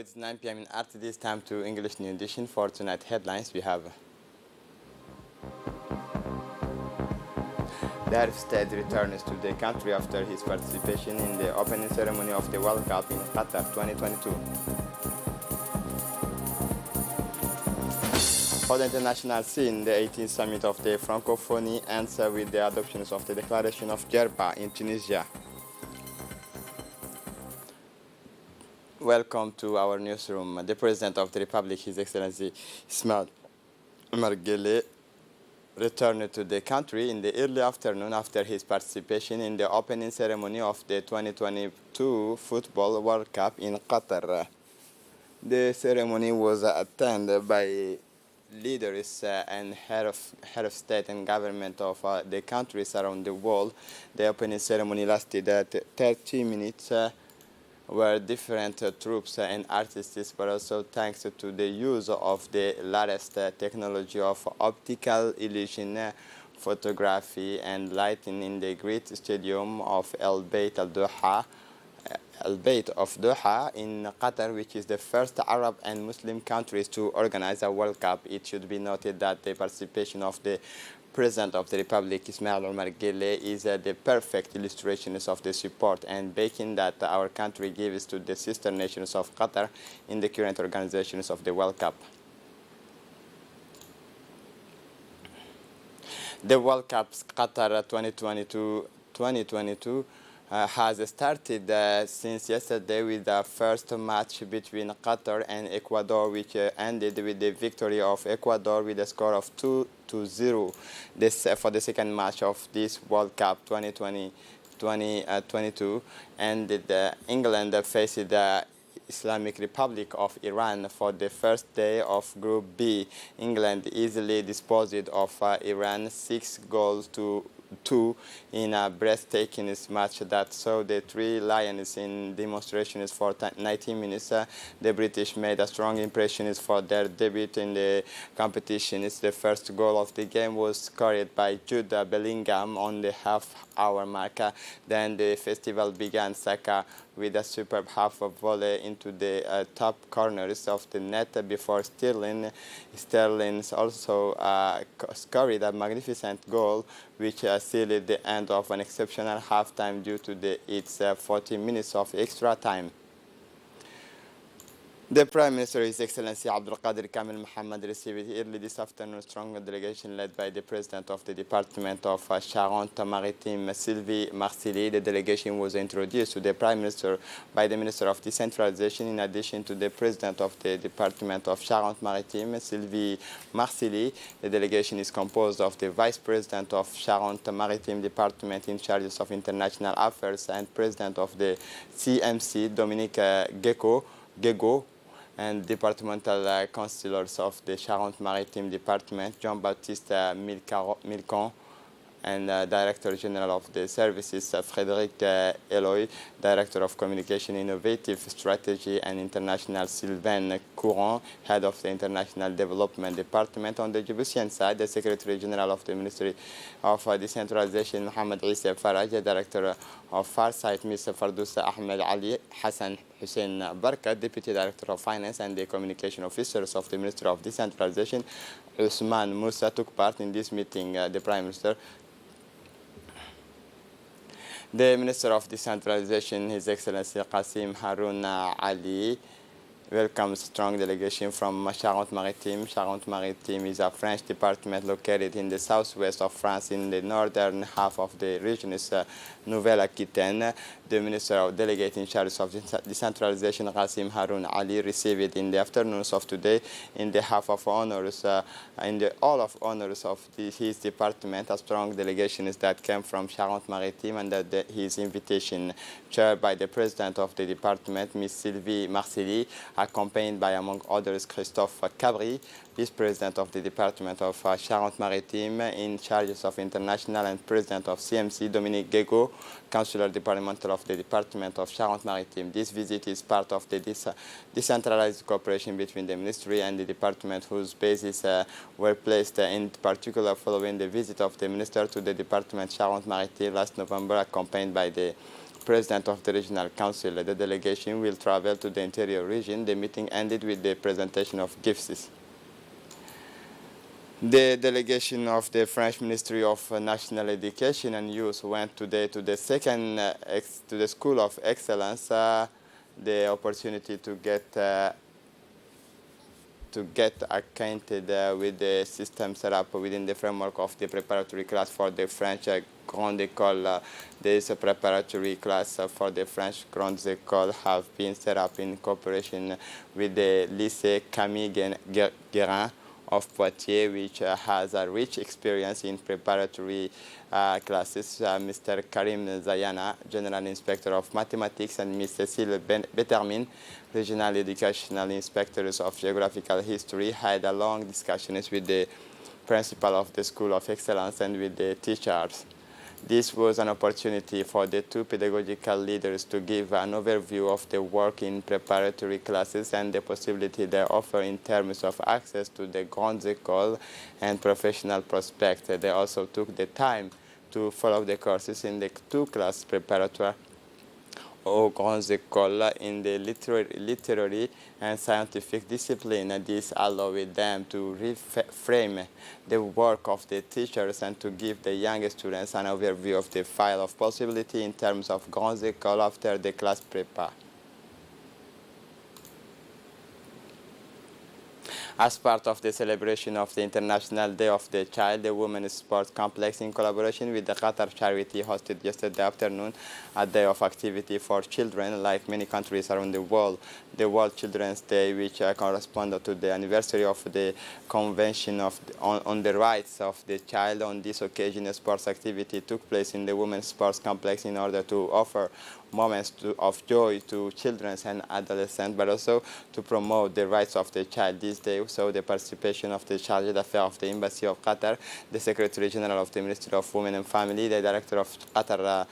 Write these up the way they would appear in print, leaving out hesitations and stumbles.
it's 9 p.m. in RTD. Time to English New Edition. For tonight headlines, we have the head of state returns to the country after his participation in the opening ceremony of the World Cup in Qatar 2022. For the international scene, the 18th summit of the Francophonie ends with the adoption of the Declaration of Djerba in Tunisia. Welcome to our newsroom. The President of the Republic, His Excellency Ismail Omar Guelleh, returned to the country in the early afternoon after his participation in the opening ceremony of the 2022 Football World Cup in Qatar. The ceremony was attended by leaders and head of state and government of the countries around the world. The opening ceremony lasted 30 minutes. Where different troops and artists, but also thanks to the use of the latest technology of optical illusion, photography and lighting in the great stadium of Al Bayt of Doha in Qatar, which is the first Arab and Muslim countries to organize a World Cup. It should be noted that the participation of the President of the Republic, Ismail Omar Guelleh, is the perfect illustration of the support and backing that our country gives to the sister nations of Qatar in the current organizations of the World Cup. The World Cup Qatar 2022 has started since yesterday with the first match between Qatar and Ecuador, which ended with the victory of Ecuador with a score of 2-0. This for the second match of this World Cup 2022, and England faced the Islamic Republic of Iran for the first day of Group B. England easily disposed of Iran 6-2 in a breathtaking match that saw the three Lions in demonstrations for 90 minutes. The British made a strong impression for their debut in the competition. The first goal of the game was scored by Jude Bellingham on the half-hour mark. Then the festival began. Saka with a superb half volley into the top corners of the net before Sterling also scored a magnificent goal, which sealed the end of an exceptional halftime due to its 40 minutes of extra time. The Prime Minister, His Excellency Abdulkader Kamel Mohammed, received early this afternoon a strong delegation led by the President of the Department of Charente-Maritime, Sylvie Marcilly. The delegation was introduced to the Prime Minister by the Minister of Decentralization, in addition to the President of the Department of Charente-Maritime, Sylvie Marcilly. The delegation is composed of the Vice President of Charente-Maritime Department in charge of International Affairs and President of the CMC, Dominique Guégo, and departmental councillors of the Charente-Maritime Department, Jean-Baptiste Milcon, and Director General of the Services, Frédéric Eloy, Director of Communication, Innovative Strategy and International, Sylvain Courant, Head of the International Development Department. On the Djiboutian side, the Secretary General of the Ministry of Decentralization, Mohamed Issa Faraj, Director of Farsight, Ms. Fardousa Ahmed Ali, Hassan Hussein Barkat, Deputy Director of Finance and the Communication Officers of the Ministry of Decentralization, Usman Moussa, took part in this meeting. The Prime Minister, the Minister of Decentralization, His Excellency Qasim Haroun Ali, welcomes a strong delegation from Charente-Maritime. Charente-Maritime is a French department located in the southwest of France, in the northern half of the region is Nouvelle-Aquitaine. The Minister of Delegate in charge of Decentralization, Qasim Haroun Ali, received in the afternoons of today in the half of honors, all of honors of his department, a strong delegation that came from Charente-Maritime, and his invitation, chaired by the President of the department, Ms. Sylvie Marcilly, accompanied by, among others, Christophe Cabri, Vice President of the Department of Charente-Maritime in charge of International, and President of CMC, Dominique Guégo, Councillor Departmental of the Department of Charente-Maritime. This visit is part of the decentralized cooperation between the Ministry and the Department, whose bases were placed in particular following the visit of the Minister to the Department Charente-Maritime last November, accompanied by the president of the regional council. The delegation will travel to the interior region. The meeting ended with the presentation of gifts. The delegation of the French Ministry of National Education and Youth went today to the to the School of Excellence. The opportunity to get acquainted with the system set up within the framework of the preparatory class for the French Grande École. There is a preparatory class for the French Grande École have been set up in cooperation with the Lycée Camille Guérin of Poitiers, which has a rich experience in preparatory classes. Mr. Karim Zayana, General Inspector of Mathematics, and Ms. Cécile Betermin, Regional Educational Inspectors of Geographical History, had a long discussions with the principal of the School of Excellence and with the teachers. This was an opportunity for the two pedagogical leaders to give an overview of the work in preparatory classes and the possibility they offer in terms of access to the Grandes Écoles and professional prospects. They also took the time to follow the courses in the two-class preparatory or Grandes Écoles in the literary and scientific discipline. This allowed them to reframe the work of the teachers and to give the young students an overview of the file of possibility in terms of Grandes Écoles after the class prepare. As part of the celebration of the International Day of the Child, the Women's Sports Complex, in collaboration with the Qatar Charity, hosted yesterday afternoon a day of activity for children. Like many countries around the world, the World Children's Day, which corresponded to the anniversary of the Convention on the Rights of the Child. On this occasion, a sports activity took place in the Women's Sports Complex in order to offer moments of joy to children and adolescents, but also to promote the rights of the child this day. So the participation of the Chargé d'Affaires of the Embassy of Qatar, the Secretary General of the Ministry of Women and Family, the Director of Qatar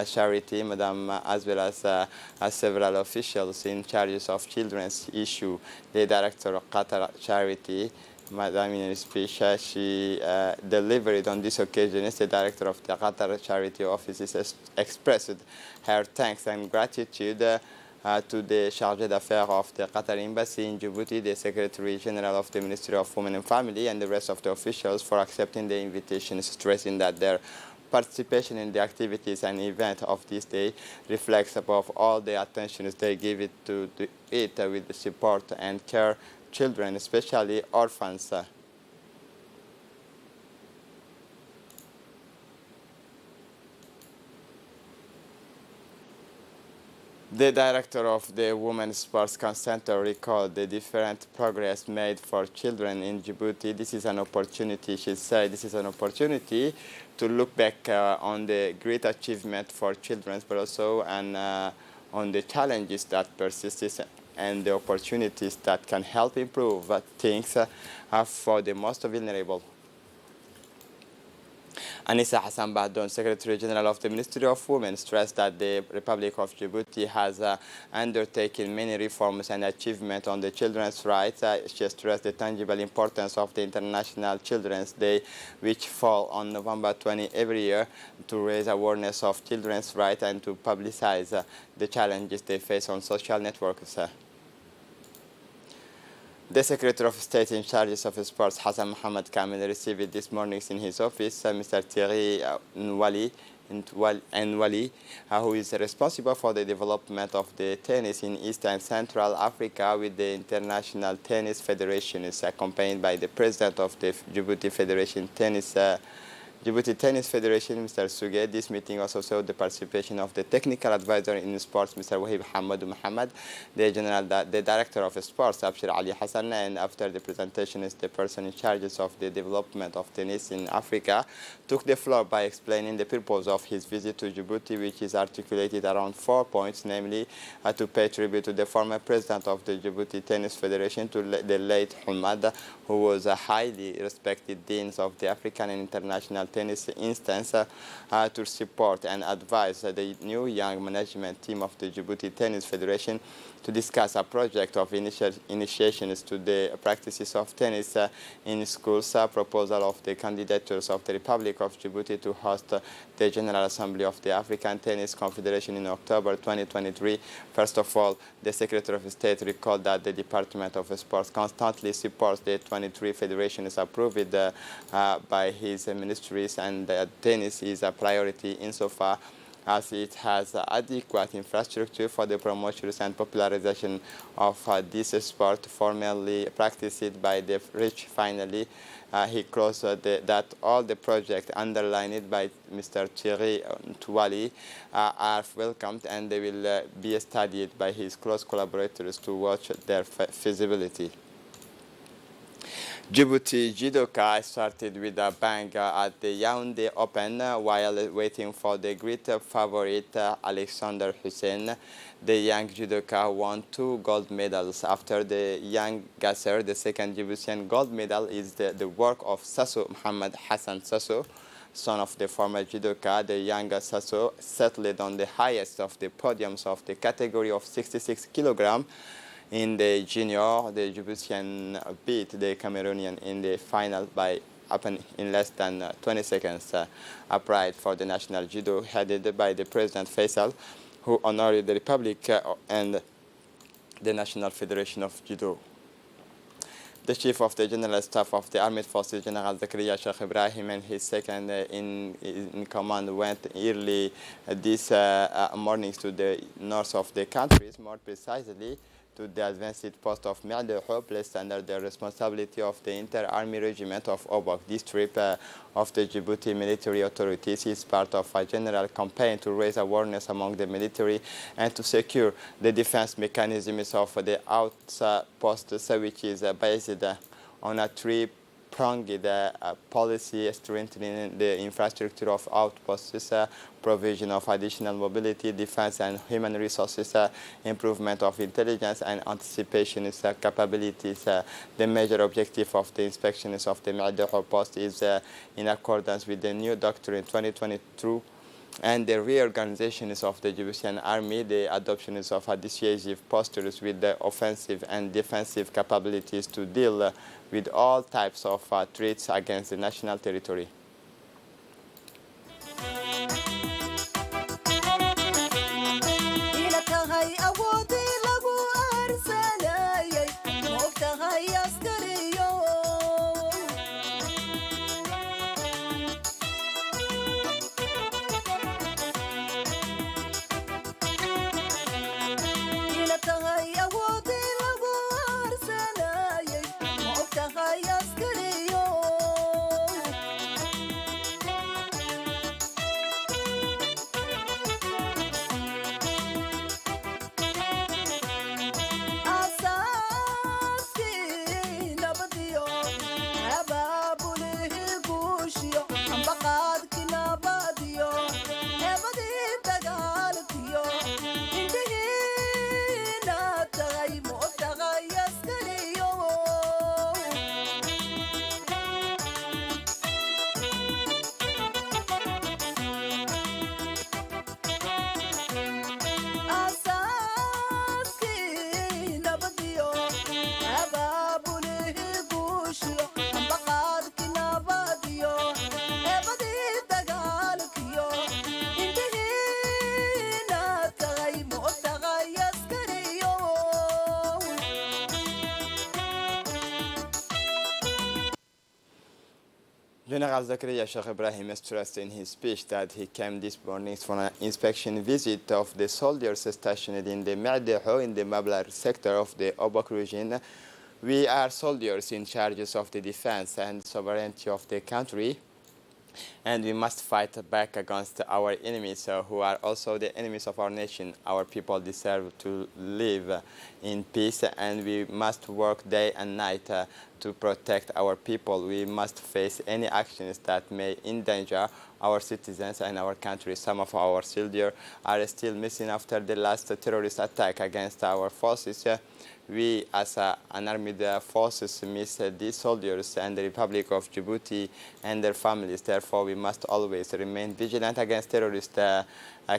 Charity, Madam, as well as several officials in charge of children's issue. The Director of Qatar Charity, Madam, in a speech she delivered on this occasion, the Director of the Qatar Charity Office expressed her thanks and gratitude to the Chargé d'Affaires of the Qatar Embassy in Djibouti, the Secretary General of the Ministry of Women and Family, and the rest of the officials for accepting the invitation, stressing that their participation in the activities and events of this day reflects above all the attention they give it to it with the support and care children, especially orphans. The director of the Women's Sports Center recalled the different progress made for children in Djibouti. This is an opportunity, she said, this is an opportunity to look back on the great achievement for children, but also on the challenges that persist and the opportunities that can help improve things for the most vulnerable. Anissa Hassan Bahdon, Secretary General of the Ministry of Women, stressed that the Republic of Djibouti has undertaken many reforms and achievements on the children's rights. She stressed the tangible importance of the International Children's Day, which falls on November 20 every year, to raise awareness of children's rights and to publicize the challenges they face on social networks. The Secretary of State in charge of sports, Hassan Mohamed Kamel, received this morning in his office Mr. Thierry Nwali, who is responsible for the development of the tennis in East and Central Africa with the International Tennis Federation. Is accompanied by the President of the Djibouti Federation Djibouti Tennis Federation, Mr. Suge. This meeting also saw the participation of the technical advisor in sports, Mr. Wahib Hamadou Mohammed, the director of sports, Abshir Ali Hassan, and after the presentation, is the person in charge of the development of tennis in Africa, took the floor by explaining the purpose of his visit to Djibouti, which is articulated around 4 points, namely to pay tribute to the former president of the Djibouti Tennis Federation, to the late Hamad, who was a highly respected dean of the African and international African tennis instance to support and advise the new young management team of the Djibouti Tennis Federation to discuss a project of initiations to the practices of tennis in schools, proposal of the candidatures of the Republic of Djibouti to host the General Assembly of the African Tennis Confederation in October 2023. First of all, the Secretary of State recalled that the Department of Sports constantly supports the 23 federations approved by his ministries, and that tennis is a priority insofar as it has adequate infrastructure for the promotion and popularization of this sport formerly practiced by the rich. Finally, he closed that all the projects underlined by Mr. Thierry Touali are welcomed, and they will be studied by his close collaborators to watch their feasibility. Djibouti judoka started with a bang at the Yaoundé Open while waiting for the great favorite Alexander Hussein. The young judoka won 2 gold medals. After the young Gasser, the second Djiboutian gold medal is the work of Sasso Mohamed Hassan Sasso, son of the former judoka. The young Sasso settled on the highest of the podiums of the category of 66 kilograms. In the junior, the Djiboutian beat the Cameroonian in the final by in less than 20 seconds, a pride for the national judo headed by the President Faisal, who honored the Republic and the National Federation of Judo. The Chief of the General Staff of the Armed Forces, General Zakaria Sheikh Ibrahim, and his second in command went early this morning to the north of the country, more precisely to the advanced post of Me'deho, placed under the responsibility of the Inter-Army Regiment of Obok. This trip of the Djibouti military authorities is part of a general campaign to raise awareness among the military and to secure the defense mechanisms of the outposts, which is based on a three-pronged policy strengthening the infrastructure of outposts, provision of additional mobility, defense and human resources, improvement of intelligence and anticipation capabilities. The major objective of the inspections of the Me'deho post is in accordance with the new doctrine 2022 and the reorganizations of the Djiboutian army, the adoptions of a dissuasive postures with the offensive and defensive capabilities to deal with all types of threats against the national territory. General Zakaria Sheikh Ibrahim stressed in his speech that he came this morning for an inspection visit of the soldiers stationed in the Me'deho in the Mablar sector of the Obok region. We are soldiers in charge of the defense and sovereignty of the country, and we must fight back against our enemies who are also the enemies of our nation. Our people deserve to live in peace, and we must work day and night to protect our people, we must face any actions that may endanger our citizens and our country. Some of our soldiers are still missing after the last terrorist attack against our forces. We, as an armed forces, miss these soldiers and the Republic of Djibouti and their families. Therefore, we must always remain vigilant against terrorist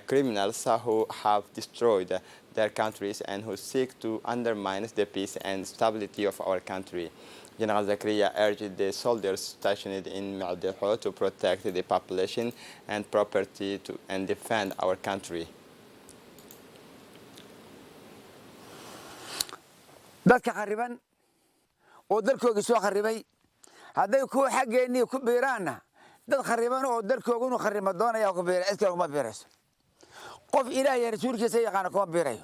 criminals who have destroyed their countries and who seek to undermine the peace and stability of our country. General Zakaria urged the soldiers stationed in Ma'deho to protect the population and property and defend our country. dadka khariban oo dalkooda soo kharibay haday ku xageeni ku biiraana dad khariban oo dalkooda uu kharimo doonaya ku biira iska kuma biirayso qof ilaahay rasuulkiisa yaqaan kuma biirayo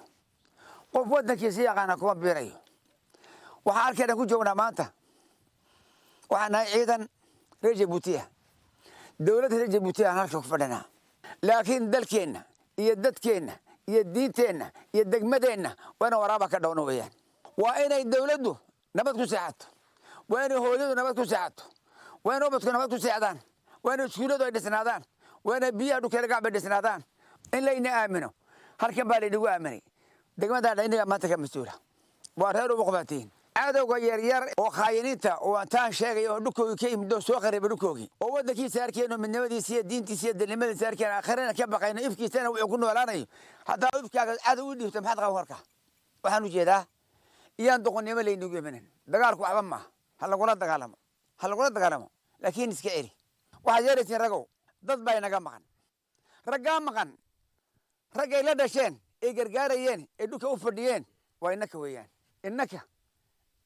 qof wadankiisa yaqaan kuma biirayo waxa halkan ku joognaa maanta waxaan ciidan Djibouti dawladda Djibouti halka ku fadhana laakiin dalkeena iyo dadkeena iyo diinteena iyo degmadeena wana waraaba ka dhawno weeyaan waa inay dawladdu nabad ku saacato waa inay hooyadu nabad ku saacato waa inay ubadku nabad ku saacadaan waa inay iskuuladu ay dhisnaadaan waa inay biyaha dhulka gacba dhisnaadaan in layna aamino halkan baa lagu aaminay degmada dhaynaga maanta ka masuula waa reer ugu qabateen cadawga yaryar oo khayiniinta oo aan sheegay oo dhulkooda ka yimid soo qaribay dhulkooda oo wadankiisa arkeen midnimadiisa iyo diintiisa iyo dalnimadiisa arkeen aakhirana ka baqayna ifkiisana wuxuu ku noolaanayo hadaa ifkaaga cadow u dhiibto maxad qaban warka waxaan u jeedaa iyaan doqonnimo laynagu imanin dagaalku waxba ma hal lagula dagaalamo laakiin iska celi waxa yeeraysan ragow dad bay naga maqan ragaa maqan ragay la dhasheen ee gargaarayeen ee dhulka u fadhiyeen waa inaka weeyaan inaka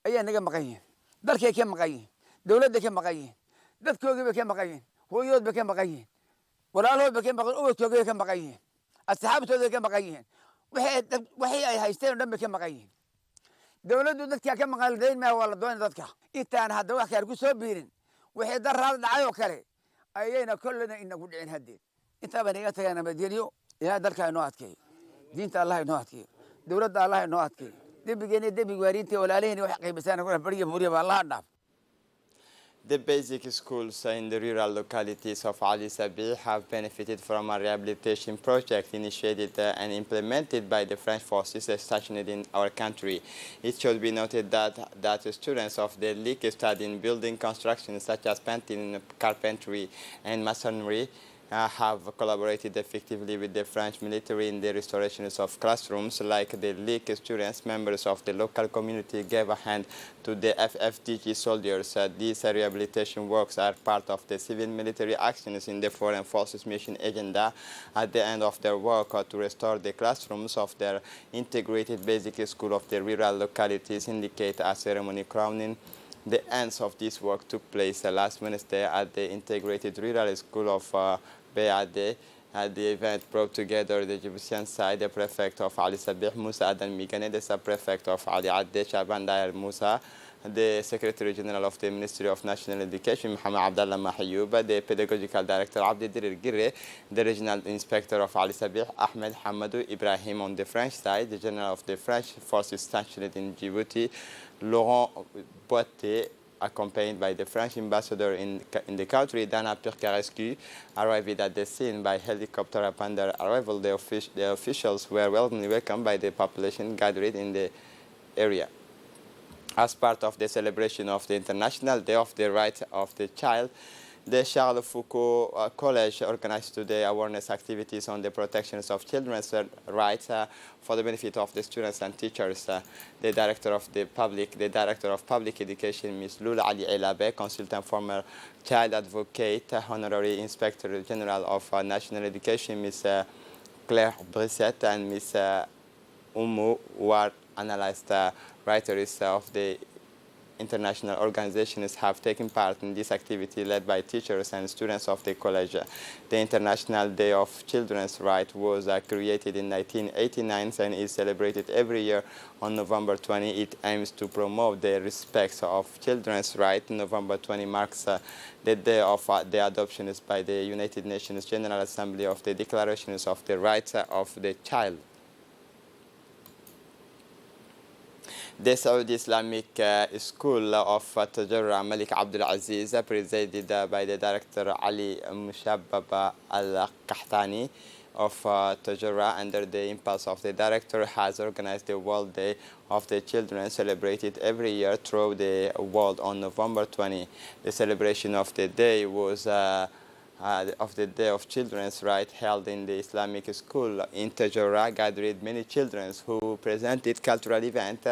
ayaa naga maqan yihiin dalkay ka maqan yihiin dawladda ka maqan yihiin dadkoogiiba ka maqan yihiin hooyadoodba ka maqan yihiin walaalhoodba ka maqan ubadkoogiiba ka maqan yihiin asxaabtooda ka maqan yihiin waxay ay haysteen oo dhan bay ka maqan yihiin dawladdu dadka ka maqan leedayn ma wala doon dadka intaan hadda wax kale ku soo biirin wixii daraad dhacay oo kale ayayna kullana inagu dhicin hadeed inta baan iga tagana madiyyo ilaa dalka inoo adkeeyo diinta Allah inoo adkeeyo dawladda Allah inoo adkeeyo debigeena debig waariintii walaalaheen wax qiimaysana ku bariga buriya ba Allah dhaaf. The basic schools in the rural localities of Ali Sabih have benefited from a rehabilitation project initiated and implemented by the French forces stationed in our country. It should be noted that students of the league study in building construction such as painting, carpentry, and masonry have collaborated effectively with the French military in the restorations of classrooms. Like the league students, members of the local community gave a hand to the FFDG soldiers. These rehabilitation works are part of the civil-military actions in the Foreign Forces Mission agenda. At the end of their work to restore the classrooms of their integrated basic school of the rural localities indicate a ceremony crowning the ends of this work took place last Wednesday at the Integrated Rural School of Beade. The event brought together the Djiboutian side, the prefect of Ali Sabih, Musa Adan Migane, the sub-prefect of Ali Adde, Shaban Dair Musa, the Secretary General of the Ministry of National Education, Mohamed Abdallah Mahayouba, the Pedagogical Director, Abdi Dirir Girre, the Regional Inspector of Ali Sabih, Ahmed Hamadou Ibrahim on the French side, the General of the French Forces stationed in Djibouti, Laurent Boité, accompanied by the French ambassador in the country, Dana Pirkarescu, arrived at the scene by helicopter. Upon their arrival, the officials were warmly welcomed by the population gathered in the area. As part of the celebration of the International Day of the Rights of the Child, the Charles Foucault College organized today awareness activities on the protections of children's rights for the benefit of the students and teachers. The Director of Public Education, Ms. Lula Ali Elabe, consultant former child advocate, Honorary Inspector General of National Education, Ms. Claire Brissette, and Ms. Umu, who are analyzed writers of the international organizations, have taken part in this activity led by teachers and students of the college. The International Day of Children's Rights was created in 1989 and is celebrated every year on November 20. It aims to promote the respect of children's rights. November 20 marks the day of the adoption by the United Nations General Assembly of the Declarations of the Rights of the Child. The Saudi Islamic School of Tajarrah Malik Abdul Aziz, presided by the director Ali Mushabbab Al-Qahtani of Tajarrah, under the impulse of the director, has organized the World Day of the Children, celebrated every year throughout the world on November 20. The celebration of the day was of the Day of Children's Rights held in the Islamic School in Tajarrah gathered many children who presented cultural events,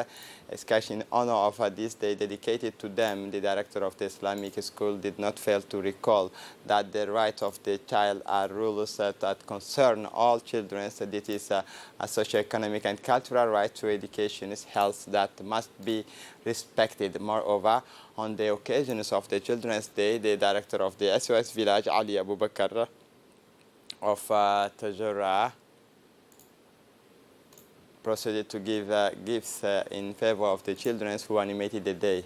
in honor of this day dedicated to them. The director of the Islamic School did not fail to recall that the rights of the child are rules that concern all children. So this is a socio-economic and cultural right to education, health that must be respected. Moreover, on the occasions of the Children's Day, the director of the SOS Village, Ali Abu Bakr of Tajarrah, proceeded to give gifts in favor of the children who animated the day.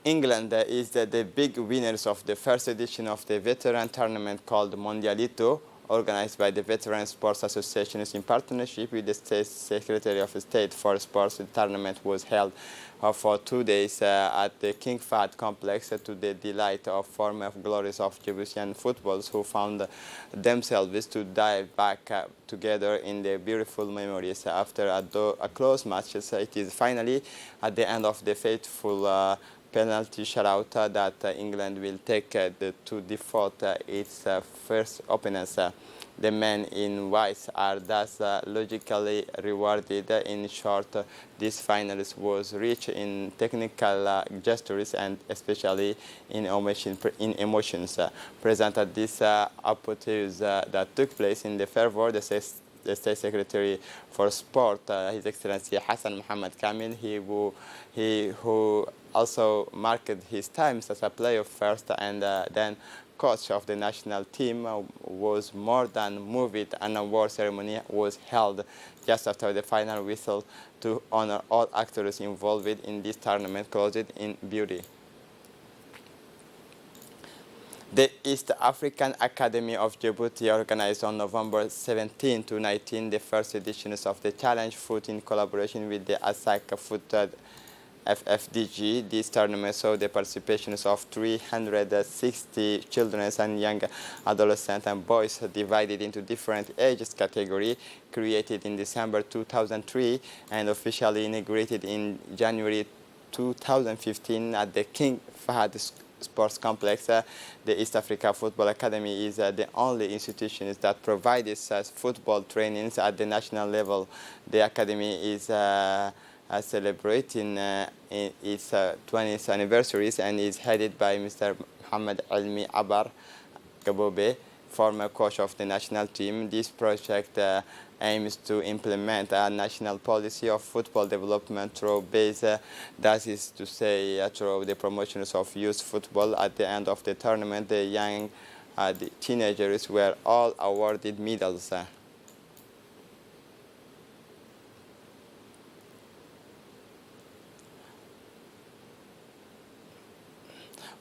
England is the big winners of the first edition of the veteran tournament called Mondialito, organized by the Veteran Sports Associations in partnership with the State Secretary of State for Sports. The tournament was held for 2 days at the King Fahd complex to the delight of former glories of Djiboutian footballs who found themselves to dive back together in their beautiful memories. After a close match, it is finally at the end of the fateful penalty shootout that England will take to default its first opponents. The men in white are thus logically rewarded. In short, this finals was rich in technical gestures and especially in emotions. Present at this apotheose that took place in the fervor, the State Secretary for Sport, His Excellency Hassan Mohammed Kamil, he who also marked his times as a player first and then coach of the national team, was more than moved. An award ceremony was held just after the final whistle to honor all actors involved in this tournament, closed in beauty. The East African Academy of Djibouti organized on November 17 to 19 the first editions of the Challenge Foot in collaboration with the ASAC Foot FFDG. This tournament saw the participation of 360 children and young adolescents and boys divided into different ages categories, created in December 2003 and officially inaugurated in January 2015 at the King Fahd Sports Complex. The East Africa Football Academy is the only institution that provides football trainings at the national level. The academy is celebrating its 20th anniversary and is headed by Mr. Mohamed Elmi Abar Gabobe, former coach of the national team. This project aims to implement a national policy of football development through that is to say, through the promotions of youth football. At the end of the tournament, the young the teenagers were all awarded medals.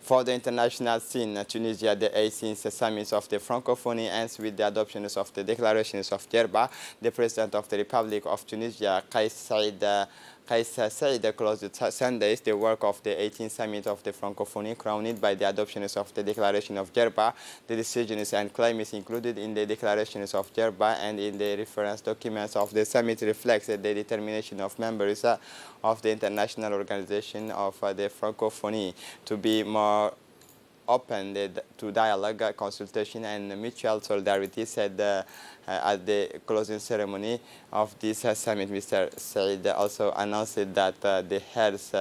For the international scene, Tunisia, the 18th summit of the Francophonie ends with the adoption of the declarations of Djerba. The President of the Republic of Tunisia, Kais Saied, closed Sundays the work of the 18th summit of the Francophonie, crowned by the adoptions of the Declaration of Djerba. The decisions and claims included in the declarations of Djerba and in the reference documents of the summit reflects the determination of members of the international organization of the Francophonie to be more open to dialogue, consultation, and mutual solidarity, said at the closing ceremony of this summit. Mr. Said also announced that the heads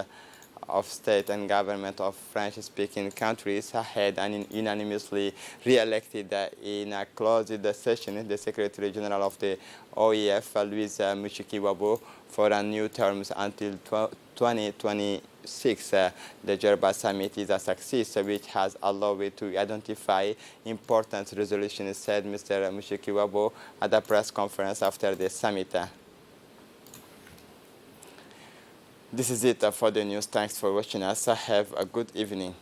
of state and government of French-speaking countries had unanimously re-elected in a closed session the Secretary General of the OEF, Louise Mushikiwabo, for a new terms until 2026. The Djerba Summit is a success which has allowed it to identify important resolutions, said Mr. Mushikiwabo at a press conference after the summit. This is it for the news. Thanks for watching us. Have a good evening.